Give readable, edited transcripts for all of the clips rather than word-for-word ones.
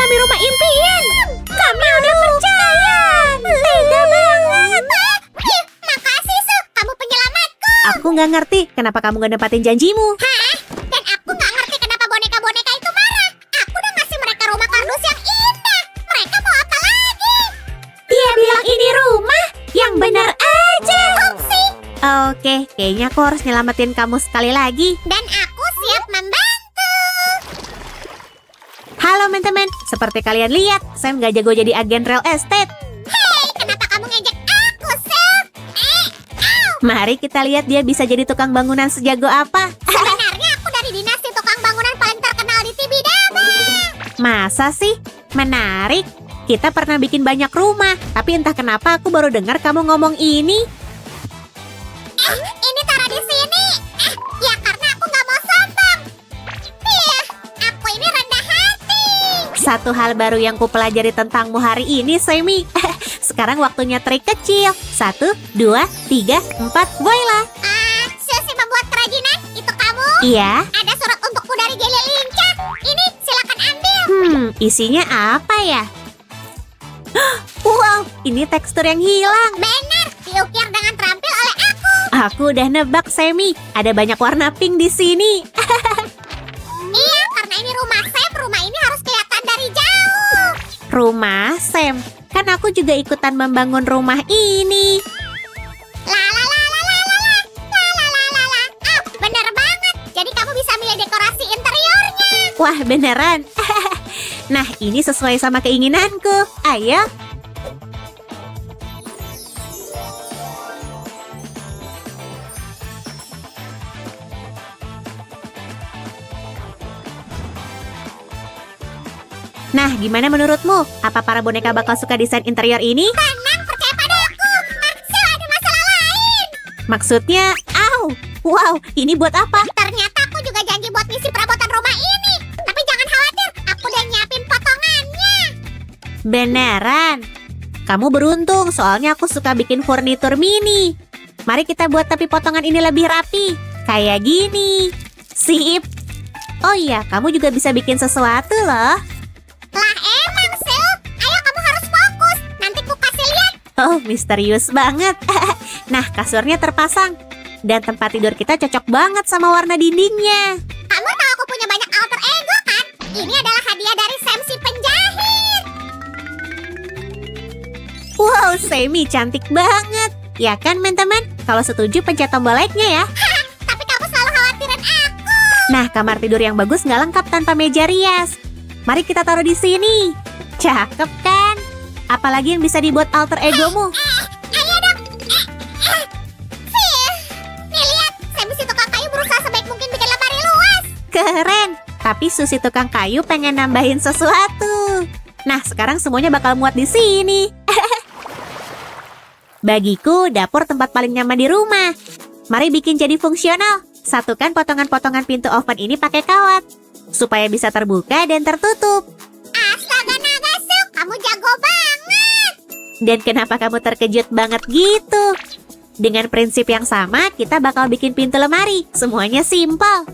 kami rumah impian. Kami udah percaya. Tega banget. Makasih, Su. Kamu penyelamatku. Aku nggak ngerti kenapa kamu nggak nempatin janjimu. Hah? Dan aku nggak ngerti kenapa boneka-boneka itu marah. Aku udah ngasih mereka rumah kardus yang indah. Mereka mau apa lagi? Dia bilang ini rumah. Yang benar aja. Upsi. Oke, kayaknya aku harus nyelamatin kamu sekali lagi. Dan aku siap membantu. Halo teman-teman, seperti kalian lihat, Sam nggak jago jadi agen real estate. Hei, kenapa kamu ngejek aku, Su? Mari kita lihat dia bisa jadi tukang bangunan sejago apa. Sebenarnya aku dari dinasti tukang bangunan paling terkenal di Tibidaba. Masa sih? Menarik. Kita pernah bikin banyak rumah, tapi entah kenapa aku baru dengar kamu ngomong ini. Ini taruh di sini. Ya karena aku nggak mau sombong. Aku ini rendah hati. Satu hal baru yang kupelajari tentangmu hari ini, Sammy. Sekarang waktunya trik kecil. 1, 2, 3, 4, voila. Susi membuat kerajinan, itu kamu? Iya. Ada surat untukku dari Jelly Lincah. Ini silakan ambil. Isinya apa ya? Wow, ini tekstur yang hilang. Benar, diukir dengan terampil oleh aku. Aku udah nebak, Sammy. Ada banyak warna pink di sini. Iya, karena ini rumah Sam, rumah ini harus kelihatan dari jauh. Rumah Sam. Kan aku juga ikutan membangun rumah ini. Bener banget. Jadi kamu bisa milih dekorasi interiornya. Wah, beneran. Nah, ini sesuai sama keinginanku. Ayo. Nah, gimana menurutmu? Apa para boneka bakal suka desain interior ini? Tenang, percaya padaku. Ada masalah lain. Maksudnya, wow, ini buat apa? Ternyata aku juga janji buat ngisi perabotan rumah ini. Tapi jangan khawatir, aku udah nyiapin potongannya. Beneran? Kamu beruntung, soalnya aku suka bikin furnitur mini. Mari kita buat tapi potongan ini lebih rapi. Kayak gini. Sip. Oh iya, kamu juga bisa bikin sesuatu loh. Lah emang, Sil. Ayo kamu harus fokus. Nanti ku kasih lihat. Oh, misterius banget. Nah, kasurnya terpasang. Dan tempat tidur kita cocok banget sama warna dindingnya. Kamu tahu aku punya banyak alter ego kan? Ini adalah hadiah dari Sam si penjahit. Wow, Sammy cantik banget. Ya kan, teman-teman? Kalau setuju pencet tombol like-nya ya. Tapi kamu selalu khawatirin aku. Nah, kamar tidur yang bagus nggak lengkap tanpa meja rias. Mari kita taruh di sini. Cakep kan? Apalagi yang bisa dibuat alter egomu? Ayo dong. Nih lihat, Sam si tukang kayu berusaha sebaik mungkin bikin lemari luas. Keren. Tapi Susi tukang kayu pengen nambahin sesuatu. Nah, sekarang semuanya bakal muat di sini. Bagiku, dapur tempat paling nyaman di rumah. Mari bikin jadi fungsional. Satukan potongan-potongan pintu oven ini pakai kawat, supaya bisa terbuka dan tertutup. Astaga naga, Su, kamu jago banget. Dan kenapa kamu terkejut banget gitu? Dengan prinsip yang sama, kita bakal bikin pintu lemari. Semuanya simpel.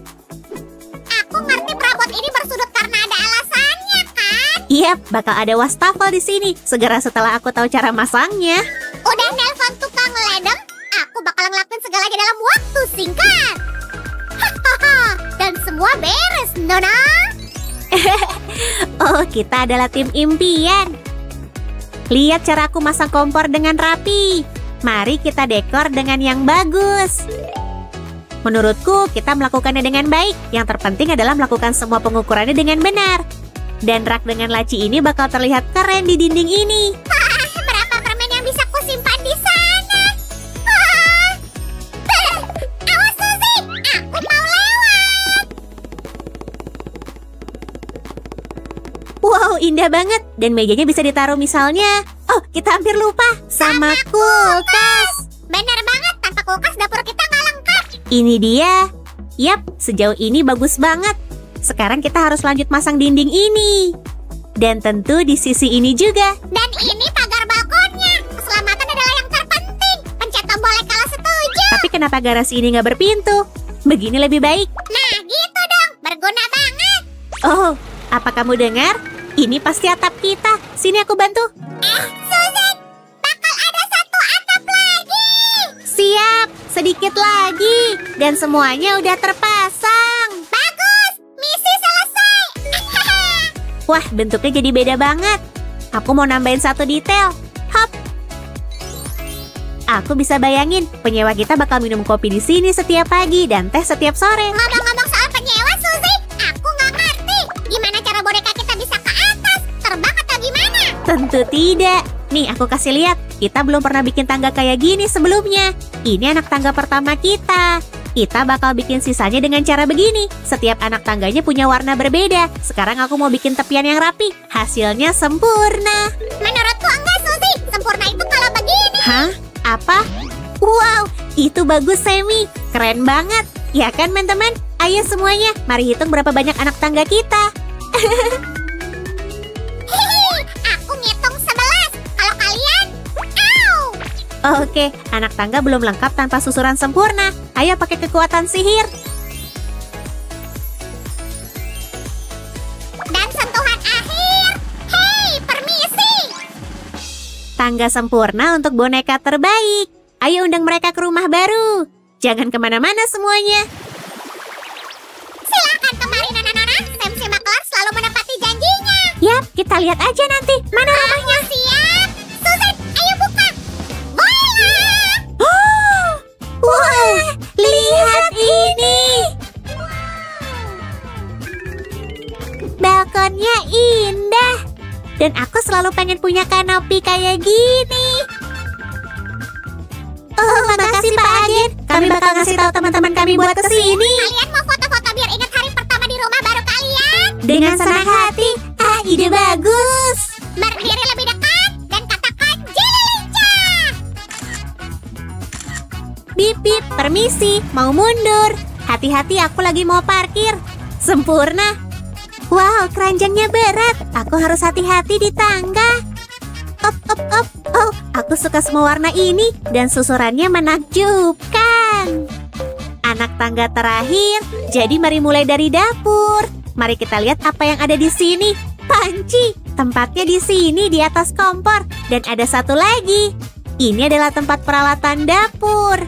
Aku ngerti perabot ini bersudut karena ada alasannya kan? Yap, bakal ada wastafel di sini. Segera setelah aku tahu cara masangnya. Udah nelpon tukang ledeng, aku bakal ngelakuin segalanya dalam waktu singkat. Dan semua beres, Nona. Oh, kita adalah tim impian. Lihat cara aku masang kompor dengan rapi. Mari kita dekor dengan yang bagus. Menurutku, kita melakukannya dengan baik. Yang terpenting adalah melakukan semua pengukurannya dengan benar. Dan rak dengan laci ini bakal terlihat keren di dinding ini. Berapa permen yang bisa kusimpan di sana? Awas, Susi, aku mau lewat. Wow, indah banget. Dan mejanya bisa ditaruh misalnya. Oh, kita hampir lupa. Sama kulkas. Bener banget, tanpa kulkas dapur kita nggak lengkap. Ini dia. Yap, sejauh ini bagus banget. Sekarang kita harus lanjut masang dinding ini. Dan tentu di sisi ini juga. Dan ini pagar balkonnya. Keselamatan adalah yang terpenting. Pencet tombol like kalau setuju. Tapi kenapa garasi ini nggak berpintu? Begini lebih baik. Nah, gitu dong. Berguna banget. Oh, apa kamu dengar? Ini pasti atap kita. Sini aku bantu. Susan, bakal ada satu atap lagi. Siap, sedikit lagi. Dan semuanya udah terpasang. Bagus, misi selesai. Wah, bentuknya jadi beda banget. Aku mau nambahin satu detail. Hop. Aku bisa bayangin, penyewa kita bakal minum kopi di sini setiap pagi dan teh setiap sore. Ngomong-ngomong soal penyewa, Suzy, aku nggak ngerti. Gimana cara boneka kita bisa ke atas? Terbang atau gimana? Tentu tidak. Nih, aku kasih lihat. Kita belum pernah bikin tangga kayak gini sebelumnya. Ini anak tangga pertama kita. Kita bakal bikin sisanya dengan cara begini. Setiap anak tangganya punya warna berbeda. Sekarang aku mau bikin tepian yang rapi. Hasilnya sempurna. Menurutku enggak, Suzy. Sempurna itu kalau begini. Hah? Apa? Wow, itu bagus, Semi. Keren banget. Ya kan, teman-teman? Ayo semuanya, mari hitung berapa banyak anak tangga kita. Hihi, aku ngitung 11. Kalau kalian, au! Oke, anak tangga belum lengkap tanpa susuran sempurna. Ayo pakai kekuatan sihir. Dan sentuhan akhir. Hei, permisi. Tangga sempurna untuk boneka terbaik. Ayo undang mereka ke rumah baru. Jangan kemana-mana semuanya. Silakan kemari, Nona-nona. Sam si Maklar selalu menepati janjinya. Yap, kita lihat aja nanti. Mana rumahnya? Siap. Susan, ayo buka. Voila! Oh, wah, lihat ini. Balkonnya indah. Dan aku selalu pengen punya kanopi kayak gini. Oh, makasih Pak Agen. Kami bakal ngasih tahu teman-teman kami buat kesini. Kalian mau foto-foto biar ingat hari pertama di rumah baru kalian? Dengan senang hati. Ah, ide bagus. Berdiri lebih dekat dan katakan Jililicah. Bip bip, permisi, mau mundur. Hati-hati, aku lagi mau parkir. Sempurna. Wow, keranjangnya berat. Aku harus hati-hati di tangga. Op, op, op. Oh, aku suka semua warna ini dan susurannya menakjubkan. Anak tangga terakhir. Jadi mari mulai dari dapur. Mari kita lihat apa yang ada di sini. Panci. Tempatnya di sini di atas kompor. Dan ada satu lagi. Ini adalah tempat peralatan dapur.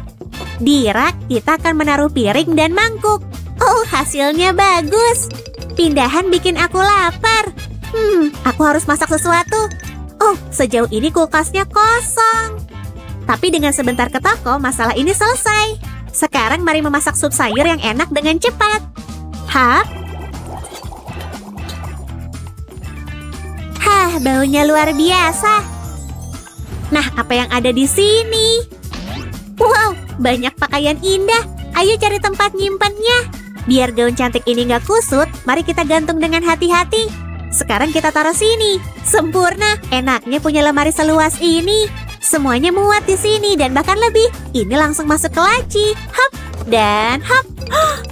Di rak kita akan menaruh piring dan mangkuk. Oh, hasilnya bagus. Pindahan bikin aku lapar. Aku harus masak sesuatu. Oh, sejauh ini kulkasnya kosong. Tapi dengan sebentar ke toko, masalah ini selesai. Sekarang mari memasak sup sayur yang enak dengan cepat. Hap. Hah, baunya luar biasa. Nah, apa yang ada di sini? Wow, banyak pakaian indah. Ayo cari tempat nyimpennya. Biar gaun cantik ini nggak kusut, mari kita gantung dengan hati-hati. Sekarang kita taruh sini. Sempurna, enaknya punya lemari seluas ini. Semuanya muat di sini dan bahkan lebih. Ini langsung masuk ke laci. Hop, dan hop.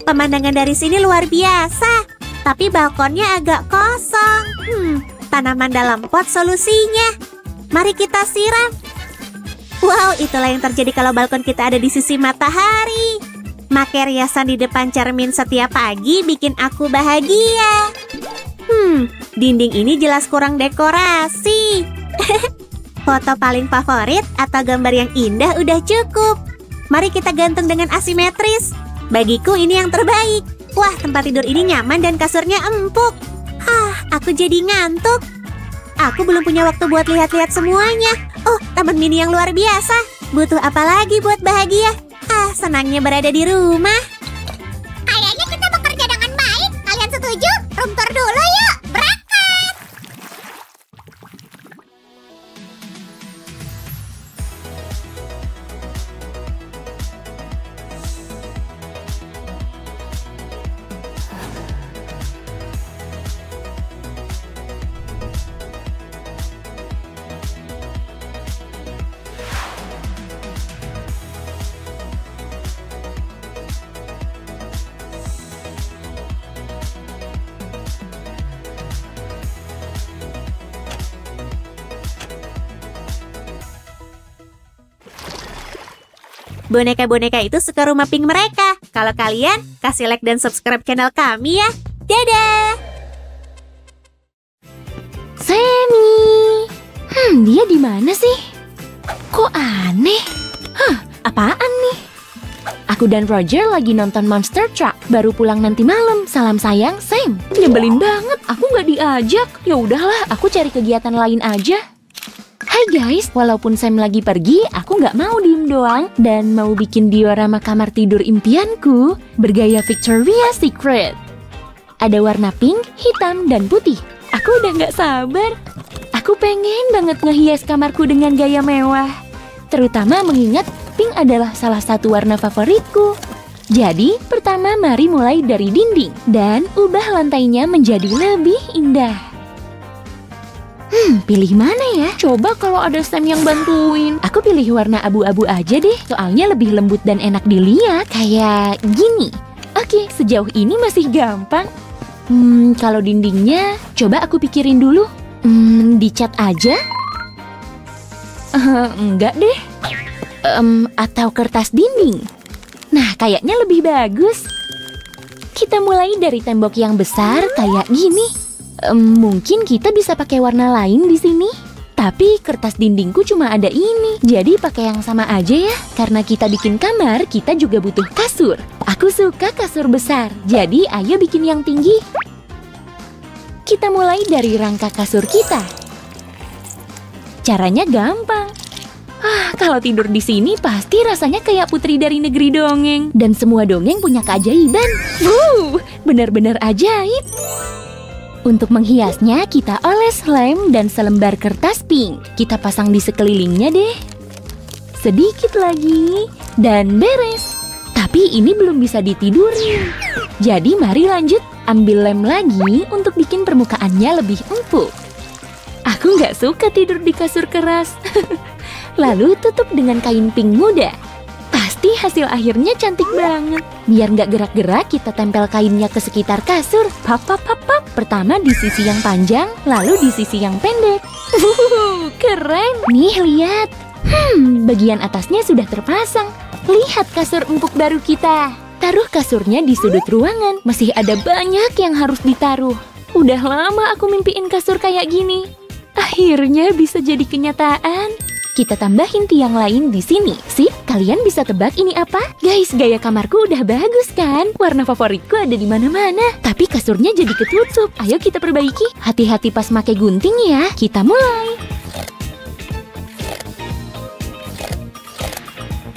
Pemandangan dari sini luar biasa. Tapi balkonnya agak kosong. Tanaman dalam pot solusinya. Mari kita siram. Wow, itulah yang terjadi kalau balkon kita ada di sisi matahari. Make riasan di depan cermin setiap pagi bikin aku bahagia. Dinding ini jelas kurang dekorasi. Foto paling favorit atau gambar yang indah udah cukup. Mari kita gantung dengan asimetris. Bagiku ini yang terbaik. Wah, tempat tidur ini nyaman dan kasurnya empuk. Aku jadi ngantuk. Aku belum punya waktu buat lihat-lihat semuanya. Oh, taman mini yang luar biasa. Butuh apa lagi buat bahagia? Senangnya berada di rumah. Kayaknya kita bekerja dengan baik. Kalian setuju? Room tour dulu yuk. Berangkat. Boneka-boneka itu suka rumah pink mereka. Kalau kalian, kasih like dan subscribe channel kami ya. Dadah! Dia di mana sih? Kok aneh? Apaan nih? Aku dan Roger lagi nonton Monster Truck. Baru pulang nanti malam. Salam sayang, Sam. Nyebelin banget, aku nggak diajak. Ya udahlah, aku cari kegiatan lain aja. Hai guys, walaupun Sam lagi pergi, aku nggak mau diem doang dan mau bikin diorama kamar tidur impianku bergaya Victoria's Secret. Ada warna pink, hitam, dan putih. Aku udah nggak sabar. Aku pengen banget ngehias kamarku dengan gaya mewah. Terutama mengingat pink adalah salah satu warna favoritku. Jadi, pertama mari mulai dari dinding dan ubah lantainya menjadi lebih indah. Pilih mana ya? Coba kalau ada Sam yang bantuin. Aku pilih warna abu-abu aja deh, soalnya lebih lembut dan enak dilihat. Kayak gini. Oke, sejauh ini masih gampang. Kalau dindingnya, coba aku pikirin dulu. Dicat aja? Enggak deh. Atau kertas dinding. Nah, kayaknya lebih bagus. Kita mulai dari tembok yang besar kayak gini. Mungkin kita bisa pakai warna lain di sini. Tapi kertas dindingku cuma ada ini. Jadi pakai yang sama aja ya. Karena kita bikin kamar, kita juga butuh kasur. Aku suka kasur besar. Jadi ayo bikin yang tinggi. Kita mulai dari rangka kasur kita. Caranya gampang. Kalau tidur di sini pasti rasanya kayak putri dari negeri dongeng. Dan semua dongeng punya keajaiban. Benar-benar ajaib. Untuk menghiasnya, kita oles lem dan selembar kertas pink. Kita pasang di sekelilingnya deh. Sedikit lagi. Dan beres. Tapi ini belum bisa ditidurin. Jadi mari lanjut. Ambil lem lagi untuk bikin permukaannya lebih empuk. Aku nggak suka tidur di kasur keras. Lalu tutup dengan kain pink muda. Pasti hasil akhirnya cantik banget. Biar nggak gerak-gerak, kita tempel kainnya ke sekitar kasur. Pap. Pertama di sisi yang panjang, lalu di sisi yang pendek. Keren. Nih, lihat. Bagian atasnya sudah terpasang. Lihat kasur empuk baru kita. Taruh kasurnya di sudut ruangan. Masih ada banyak yang harus ditaruh. Udah lama aku mimpiin kasur kayak gini. Akhirnya bisa jadi kenyataan. Kita tambahin tiang lain di sini. Sip, kalian bisa tebak ini apa? Guys, gaya kamarku udah bagus kan? Warna favoritku ada di mana-mana. Tapi kasurnya jadi ketutup. Ayo kita perbaiki. Hati-hati pas pakai gunting ya. Kita mulai.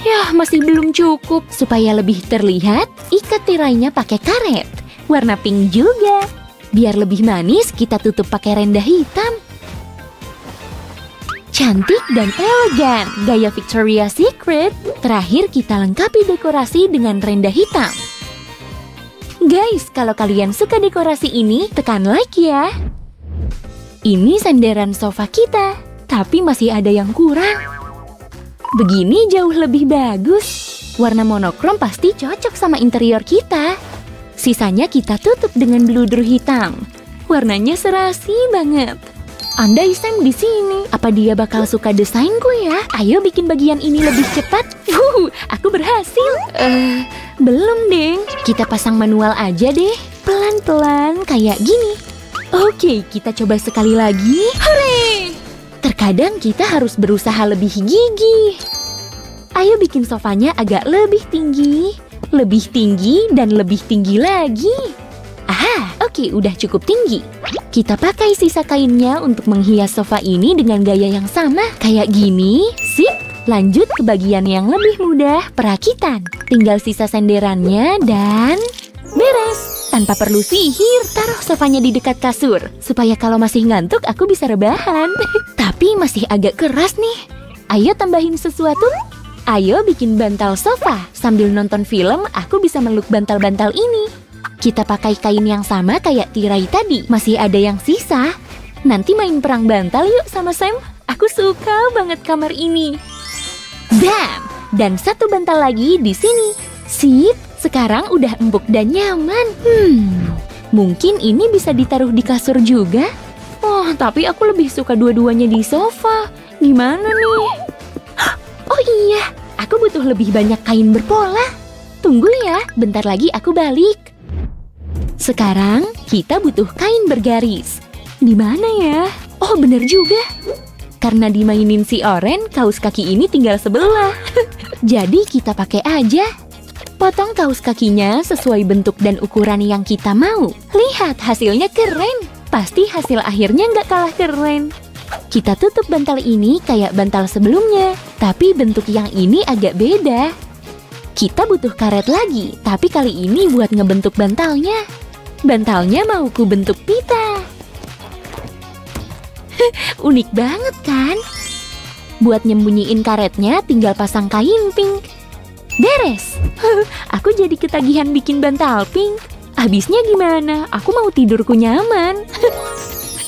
Yah, masih belum cukup. Supaya lebih terlihat, ikat tirainya pakai karet. Warna pink juga. Biar lebih manis, kita tutup pakai renda hitam. Cantik dan elegan, gaya Victoria's Secret. Terakhir kita lengkapi dekorasi dengan renda hitam. Guys, kalau kalian suka dekorasi ini, tekan like ya. Ini senderan sofa kita, tapi masih ada yang kurang. Begini jauh lebih bagus. Warna monokrom pasti cocok sama interior kita. Sisanya kita tutup dengan bluder hitam. Warnanya serasi banget. Andai Sam di sini, apa dia bakal suka desainku ya? Ayo bikin bagian ini lebih cepat. Aku berhasil. Belum, deng. Kita pasang manual aja deh. Pelan-pelan kayak gini. Oke, kita coba sekali lagi. Hore! Terkadang kita harus berusaha lebih gigih. Ayo bikin sofanya agak lebih tinggi, dan lebih tinggi lagi. Oke, udah cukup tinggi. Kita pakai sisa kainnya untuk menghias sofa ini dengan gaya yang sama. Kayak gini, sip. Lanjut ke bagian yang lebih mudah, perakitan. Tinggal sisa senderannya dan beres. Tanpa perlu sihir, taruh sofanya di dekat kasur. Supaya kalau masih ngantuk, aku bisa rebahan. Tapi masih agak keras nih. Ayo tambahin sesuatu. Ayo bikin bantal sofa. Sambil nonton film, aku bisa meluk bantal-bantal ini. Kita pakai kain yang sama kayak tirai tadi. Masih ada yang sisa. Nanti main perang bantal yuk sama Sam. Aku suka banget kamar ini. Bam! Dan satu bantal lagi di sini. Sip, sekarang udah empuk dan nyaman. Mungkin ini bisa ditaruh di kasur juga. Tapi aku lebih suka dua-duanya di sofa. Gimana nih? Oh iya, aku butuh lebih banyak kain berpola. Tunggu ya, bentar lagi aku balik. Sekarang kita butuh kain bergaris. Di mana ya? Oh, bener juga. Karena dimainin si Oren, kaus kaki ini tinggal sebelah. Jadi kita pakai aja. Potong kaus kakinya sesuai bentuk dan ukuran yang kita mau. Lihat, hasilnya keren. Pasti hasil akhirnya nggak kalah keren. Kita tutup bantal ini kayak bantal sebelumnya, tapi bentuk yang ini agak beda. Kita butuh karet lagi, tapi kali ini buat ngebentuk bantalnya. Bantalnya mau ku bentuk pita. Unik banget kan? Buat nyembunyiin karetnya tinggal pasang kain pink. Beres. Aku jadi ketagihan bikin bantal pink. Habisnya gimana? Aku mau tidurku nyaman.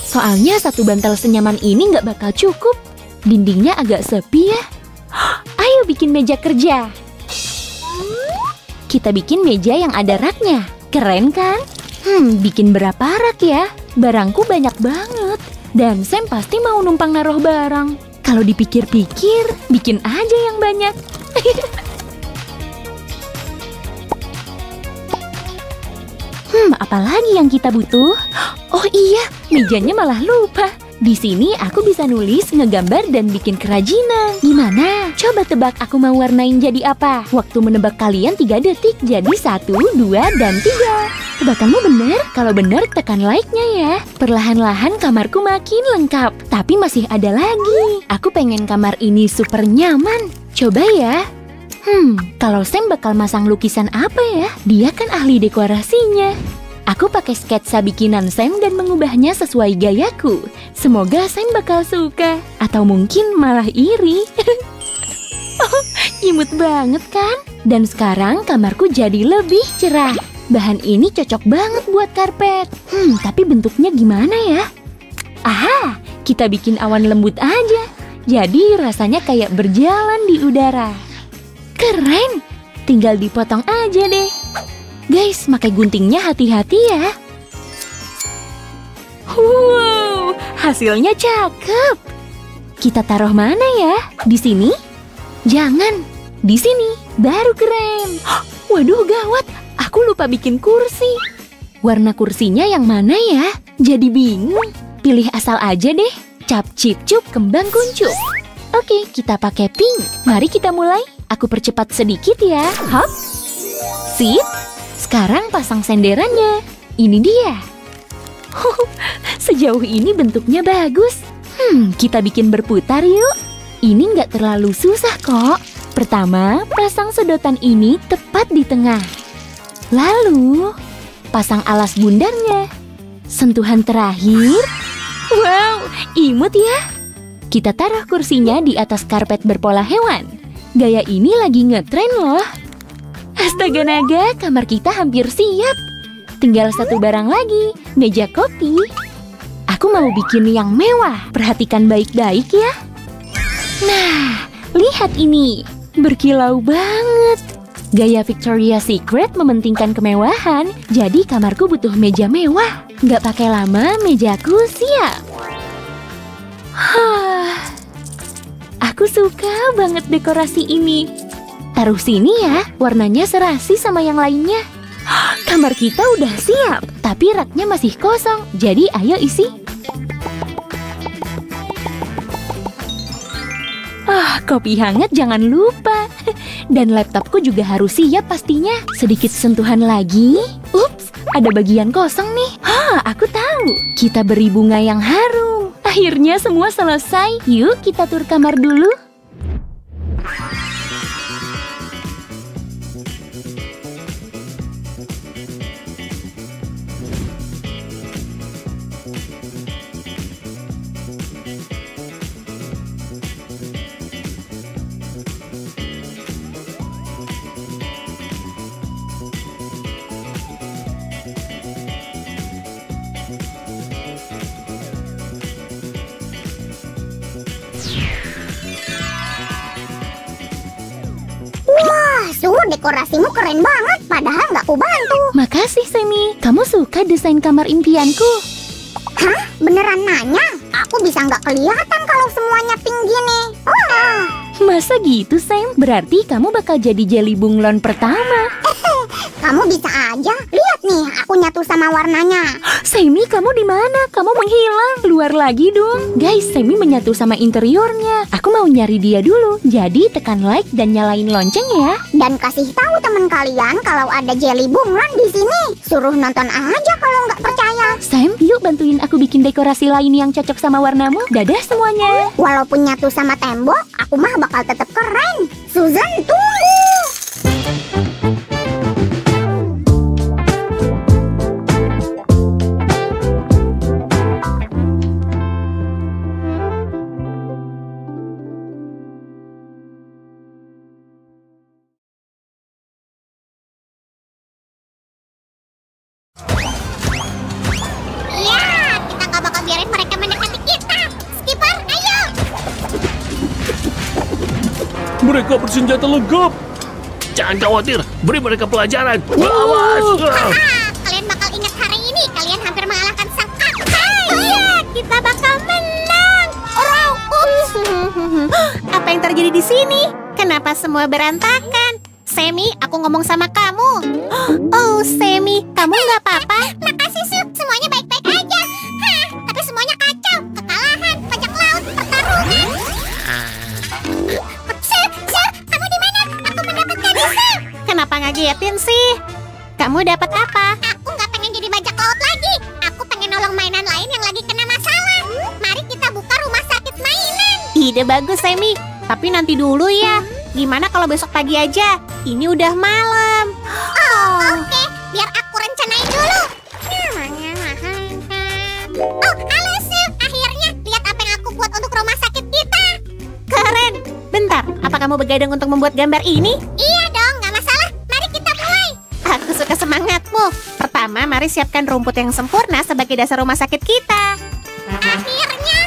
Soalnya satu bantal senyaman ini nggak bakal cukup. Dindingnya agak sepi ya. Ayo bikin meja kerja. Kita bikin meja yang ada raknya. Keren kan? Bikin berapa rak ya? Barangku banyak banget. Dan Sam pasti mau numpang naruh barang. Kalau dipikir-pikir, bikin aja yang banyak. Apalagi yang kita butuh? Oh iya, mejanya malah lupa. Di sini aku bisa nulis, ngegambar, dan bikin kerajinan. Gimana? Coba tebak aku mau warnain jadi apa? Waktu menebak kalian 3 detik, jadi 1, 2, dan 3. Tebakanmu bener? Kalau bener, tekan like-nya ya. Perlahan-lahan kamarku makin lengkap. Tapi masih ada lagi. Aku pengen kamar ini super nyaman. Coba ya. Kalau Sam bakal masang lukisan apa ya? Dia kan ahli dekorasinya. Aku pakai sketsa bikinan Sam dan mengubahnya sesuai gayaku. Semoga Sam bakal suka. Atau mungkin malah iri. Oh, imut banget kan? Dan sekarang kamarku jadi lebih cerah. Bahan ini cocok banget buat karpet. Tapi bentuknya gimana ya? Aha, kita bikin awan lembut aja. Jadi rasanya kayak berjalan di udara. Keren! Tinggal dipotong aja deh. Guys, pakai guntingnya hati-hati ya. Wow, hasilnya cakep. Kita taruh mana ya? Di sini? Jangan, di sini. Baru keren. Waduh, gawat. Aku lupa bikin kursi. Warna kursinya yang mana ya? Jadi bingung. Pilih asal aja deh. Cap cip cup kembang kuncup. Oke, kita pakai pink. Mari kita mulai. Aku percepat sedikit ya. Hop. Sip. Sekarang pasang senderannya. Ini dia. Sejauh ini bentuknya bagus. Kita bikin berputar yuk. Ini nggak terlalu susah kok. Pertama, pasang sedotan ini tepat di tengah. Lalu, pasang alas bundarnya. Sentuhan terakhir. Wow, imut ya. Kita taruh kursinya di atas karpet berpola hewan. Gaya ini lagi ngetren loh. Astaga naga, kamar kita hampir siap. Tinggal satu barang lagi, meja kopi. Aku mau bikin yang mewah. Perhatikan baik-baik ya. Nah, lihat ini. Berkilau banget. Gaya Victoria's Secret mementingkan kemewahan. Jadi kamarku butuh meja mewah. Nggak pakai lama, mejaku siap. Aku suka banget dekorasi ini. Taruh sini ya, warnanya serasi sama yang lainnya. Kamar kita udah siap, tapi raknya masih kosong. Jadi ayo isi. Kopi hangat jangan lupa. Dan laptopku juga harus siap pastinya. Sedikit sentuhan lagi. Ups, ada bagian kosong nih. Aku tahu. Kita beri bunga yang harum. Akhirnya semua selesai. Yuk kita tur kamar dulu. Dekorasimu keren banget, padahal nggak kubantu. Makasih, Semi. Kamu suka desain kamar impianku? Hah? Beneran nanya? Aku bisa nggak kelihatan kalau semuanya pink gini. Masa gitu, Sam? Berarti kamu bakal jadi jelly bunglon pertama. Kamu bisa aja. Lihat Nih, aku nyatu sama warnanya. Semi, kamu di mana? Kamu menghilang. Keluar lagi dong. Guys, Semi menyatu sama interiornya. Aku mau nyari dia dulu. Jadi tekan like dan nyalain lonceng ya. Dan kasih tahu teman kalian kalau ada jelly bunglon di sini. Suruh nonton aja kalau nggak percaya. Sam, yuk bantuin aku bikin dekorasi lain yang cocok sama warnamu. Dadah semuanya. Walaupun nyatu sama tembok, aku mah bakal tetap keren. Susan, tunggu. Ya, kita nggak bakal biarin mereka mendekati kita. Skipper, ayo. Mereka bersenjata lengkap. Jangan khawatir, beri mereka pelajaran. Awas! Haha, kalian bakal ingat hari ini. Kalian hampir mengalahkan sang kakak. Iya, kita bakal menang. Apa yang terjadi di sini? Kenapa semua berantakan? Semi, aku ngomong sama kamu. Oh, Semi, kamu nggak apa-apa? Makasih, Su. Semuanya baik-baik aja. Hah, tapi semuanya kacau. Kekalahan, bajak laut, pertarungan. Su, kamu di mana? Aku mendapatkan Su. Kenapa ngagetin sih? Kamu dapat apa? Aku nggak pengen jadi bajak laut lagi. Aku pengen nolong mainan lain yang lagi kena masalah. Mari kita buka rumah sakit mainan. Ide bagus, Semi. Tapi nanti dulu ya. Gimana kalau besok pagi aja? Ini udah malam. Oke, biar aku rencanain dulu. Oh, halo Su. Akhirnya lihat apa yang aku buat untuk rumah sakit kita. Keren. Bentar, apa kamu begadang untuk membuat gambar ini? Iya dong, nggak masalah. Mari kita mulai. Aku suka semangatmu. Pertama, mari siapkan rumput yang sempurna sebagai dasar rumah sakit kita. Akhirnya,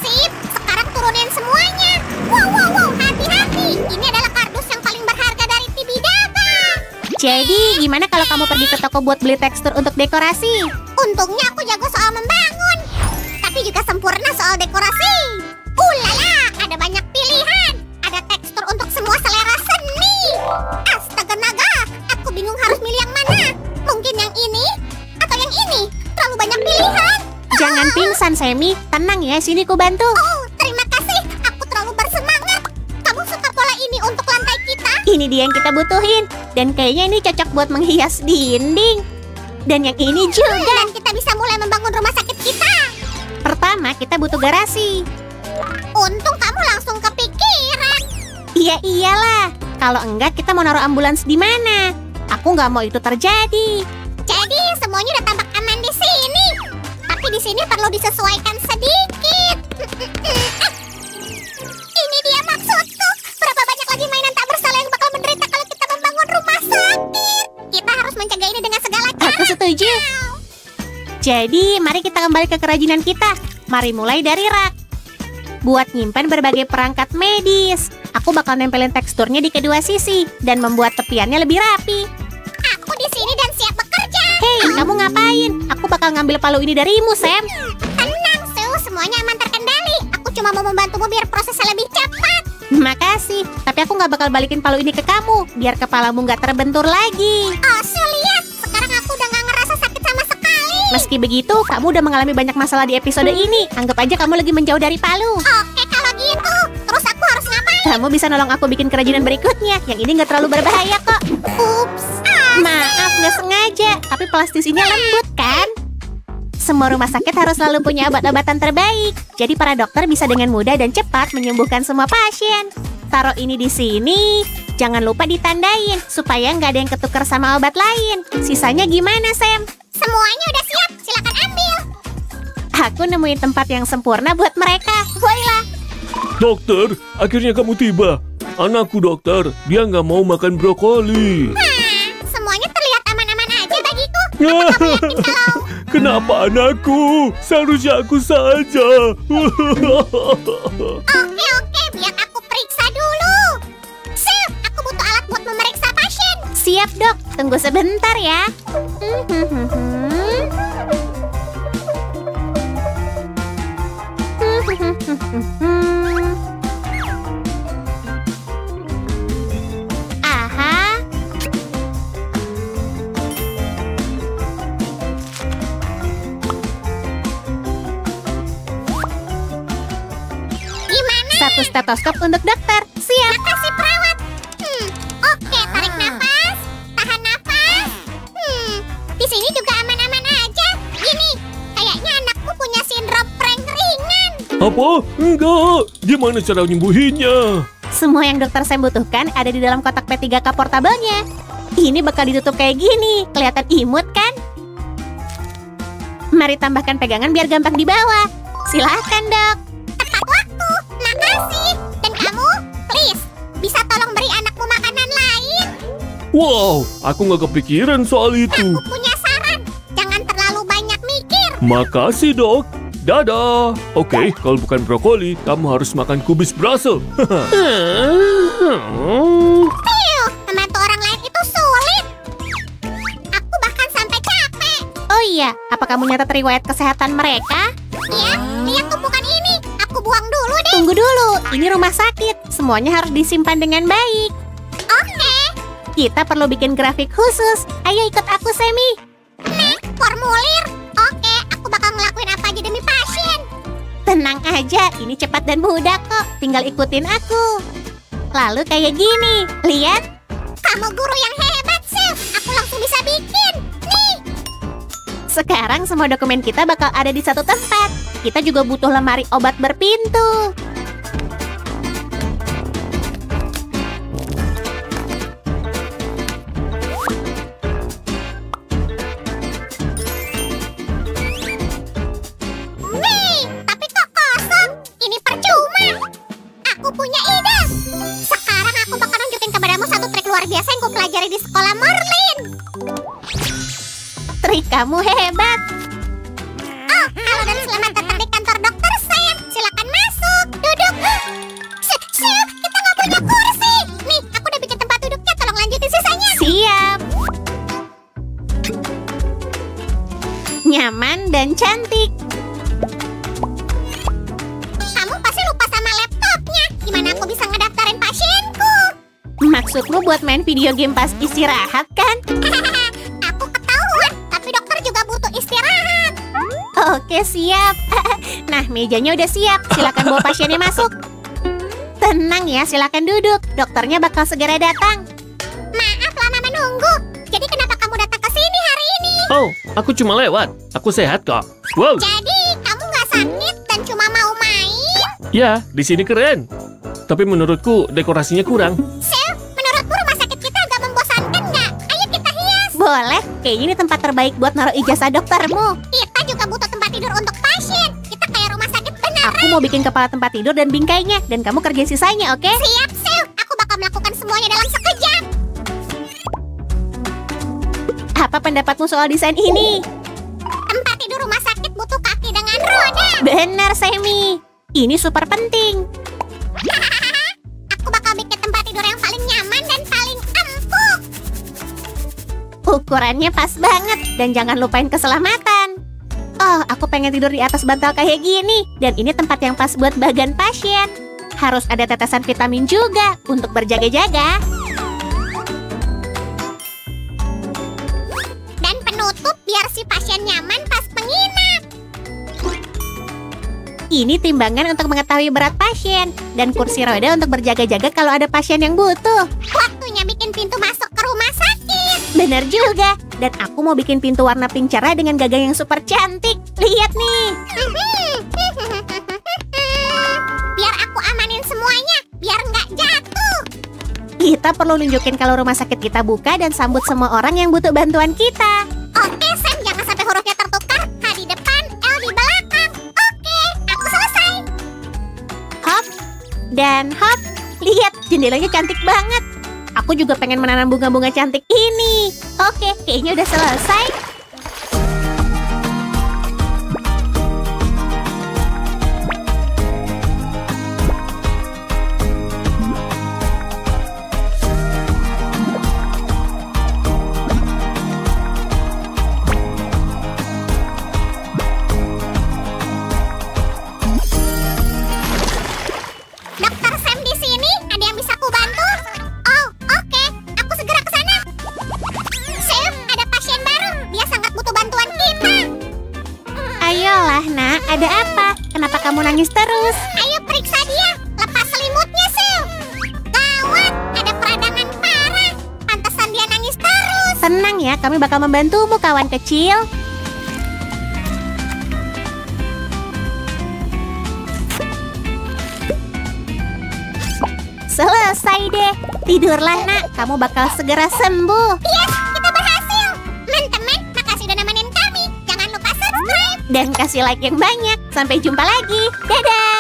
sip. Sekarang turunin semuanya. Wow, hati-hati. Ini adalah kardus yang paling berharga dari Tibidaba. Jadi, gimana kalau kamu pergi ke toko buat beli tekstur untuk dekorasi? Untungnya aku jago soal membangun, tapi juga sempurna soal dekorasi. Ulala, ada banyak pilihan. Ada tekstur untuk semua selera seni. Astaga naga, aku bingung harus milih yang mana. Mungkin yang ini atau yang ini. Terlalu banyak pilihan. Jangan pingsan, Semi. Tenang ya, sini ku bantu. Oh, terima kasih. Aku terlalu bersemangat. Kamu suka pola ini untuk lantai kita? Ini dia yang kita butuhin. Dan kayaknya ini cocok buat menghias dinding. Dan yang ini juga. Dan kita bisa mulai membangun rumah sakit kita. Pertama, kita butuh garasi. Untung kamu langsung kepikiran. Iya iyalah. Kalau enggak, kita mau naruh ambulans di mana? Aku nggak mau itu terjadi. Jadi semuanya udah tampak aman di sini. Tapi di sini perlu disesuaikan sedikit. Ini dia maksudku. Berapa banyak lagi mainan tak bersalah yang bakal menderita kalau kita membangun rumah sakit. Kita harus mencegah ini dengan segala cara. Aku setuju. Jadi, mari kita kembali ke kerajinan kita. Mari mulai dari rak. Buat nyimpan berbagai perangkat medis. Aku bakal nempelin teksturnya di kedua sisi dan membuat tepiannya lebih rapi. Aku di sini dan siap bekerja. Hei, kamu ngapain? Aku bakal ngambil palu ini darimu, Sam. Tenang, Su. Semuanya aman terkendali. Aku cuma mau membantumu biar prosesnya lebih cepat. Makasih, tapi aku nggak bakal balikin palu ini ke kamu, biar kepalamu nggak terbentur lagi. Oh, Su, lihat. Sekarang aku udah nggak ngerasa sakit sama sekali. Meski begitu, kamu udah mengalami banyak masalah di episode ini. Anggap aja kamu lagi menjauh dari palu. Oke, kalau gitu. Terus aku harus ngapain? Kamu bisa nolong aku bikin kerajinan berikutnya. Yang ini nggak terlalu berbahaya kok. Ups. Maaf, nggak sengaja. Tapi plastisinya lembut kan? Semua rumah sakit harus selalu punya obat-obatan terbaik. Jadi para dokter bisa dengan mudah dan cepat menyembuhkan semua pasien. Taruh ini di sini. Jangan lupa ditandain supaya nggak ada yang ketukar sama obat lain. Sisanya gimana, Sam? Semuanya udah siap. Silakan ambil. Aku nemuin tempat yang sempurna buat mereka. Voila. Dokter, akhirnya kamu tiba. Anakku dokter, dia nggak mau makan brokoli. Semuanya terlihat aman-aman aja bagiku. Apa kamu yakin kalau... Kenapa anakku? Seharusnya aku saja. Oke, biar aku periksa dulu. Sip, aku butuh alat buat memeriksa pasien. Siap, Dok. Tunggu sebentar ya. Aha. 1 stetoskop untuk dokter. Siap. Makasih perawat. Oke, tarik nafas, tahan nafas. Di sini juga aman-aman aja. Gini, kayaknya anakku punya sindrom prank ringan. Apa? Enggak. Gimana cara nyembuhinnya? Semua yang dokter Sam butuhkan ada di dalam kotak P3K portabelnya. Ini bakal ditutup kayak gini. Kelihatan imut kan? Mari tambahkan pegangan biar gampang dibawa. Silakan, Dok. Tepat waktu. Makasih. Dan kamu, please, bisa tolong beri anakmu makanan lain? Wow, aku nggak kepikiran soal itu. Aku punya saran. Jangan terlalu banyak mikir. Makasih, Dok. Dadah. Oke, kalau bukan brokoli, kamu harus makan kubis Brussels. Membantu orang lain itu sulit. Aku bahkan sampai capek. Oh iya, apa kamu nyatet riwayat kesehatan mereka? Ya, lihat tumpukan ini. Aku buang dulu deh. Tunggu dulu, ini rumah sakit. Semuanya harus disimpan dengan baik. Oke. Kita perlu bikin grafik khusus. Ayo ikut aku, Semi. Nah, formulir. Oke, aku bakal ngelakuin apa aja demi pasien. Tenang aja, ini cepat dan mudah kok. Tinggal ikutin aku. Lalu kayak gini, lihat. Kamu guru yang hebat, Chef. Aku langsung bisa bikin. Nih. Sekarang semua dokumen kita bakal ada di satu tempat. Kita juga butuh lemari obat berpintu. Nih, tapi kok kosong? Ini percuma. Aku punya ide. Sekarang aku bakal nunjukin kepadamu satu trik luar biasa yang kupelajari di sekolah Merlin. Trik kamu hebat. Oh, halo dan selamat datang di kantor Dokter Sam. Silakan masuk. Duduk. Chef, kita nggak punya kursi. Nih, aku udah bikin tempat duduknya. Tolong lanjutin sisanya. Siap. Nyaman dan cantik. Kamu pasti lupa sama laptopnya. Gimana aku bisa ngedaftarin pasienku? Maksudmu buat main video game pas istirahat kan? Aku ketahuan, tapi dokter juga butuh istirahat. Oke, siap. Nah, mejanya udah siap. Silakan bawa pasiennya masuk. Tenang ya, silakan duduk. Dokternya bakal segera datang. Maaf lama menunggu. Jadi kenapa kamu datang ke sini hari ini? Oh, aku cuma lewat. Aku sehat kok. Wow. Jadi kamu nggak sakit dan cuma mau main? Ya, di sini keren. Tapi menurutku dekorasinya kurang. Chef, menurutmu rumah sakit kita agak membosankan nggak? Ayo kita hias. Boleh, kayaknya ini tempat terbaik buat naruh ijazah doktermu. Kita juga butuh tempat tidur untuk pasien. Kita kayak rumah sakit beneran. Aku mau bikin kepala tempat tidur dan bingkainya, dan kamu kerjain sisanya, oke? Siap, Chef. Aku bakal melakukan semuanya dalam sekejap. Apa pendapatmu soal desain ini? Tempat tidur rumah sakit butuh kaki dengan roda. Benar, Semi. Ini super penting. Aku bakal bikin tempat tidur yang paling nyaman dan paling empuk. Ukurannya pas banget, dan jangan lupain keselamatan. Oh, aku pengen tidur di atas bantal kayak gini. Dan ini tempat yang pas buat bagan pasien. Harus ada tetesan vitamin juga untuk berjaga-jaga. Dan penutup biar si pasien nyaman pas menginap. Ini timbangan untuk mengetahui berat pasien. Dan kursi roda untuk berjaga-jaga kalau ada pasien yang butuh. Waktunya bikin pintu masuk ke rumah sakit. Bener juga. Dan aku mau bikin pintu warna pink cerah dengan gagang yang super cantik. Lihat nih. Biar aku amanin semuanya, biar nggak jatuh. Kita perlu nunjukin kalau rumah sakit kita buka dan sambut semua orang yang butuh bantuan kita. Oke, Sam, jangan sampai hurufnya tertukar. H di depan, L di belakang. Oke, aku selesai. Hop dan hop. Lihat, jendelanya cantik banget. Aku juga pengen menanam bunga-bunga cantik ini. Oke, kayaknya udah selesai. Dokter Sam di sini, ada yang bisa kubantu? Oh, oke. Aku segera ke sana. Chef, ada pasien baru. Dia sangat butuh bantuan kita. Ayolah, nak. Ada apa? Kenapa kamu nangis terus? Ayo periksa dia. Lepas Tenang ya, kami bakal membantumu, kawan kecil. Selesai deh. Tidurlah, nak. Kamu bakal segera sembuh. Yes, kita berhasil. Teman-teman, makasih udah nemenin kami. Jangan lupa subscribe. Dan kasih like yang banyak. Sampai jumpa lagi. Dadah!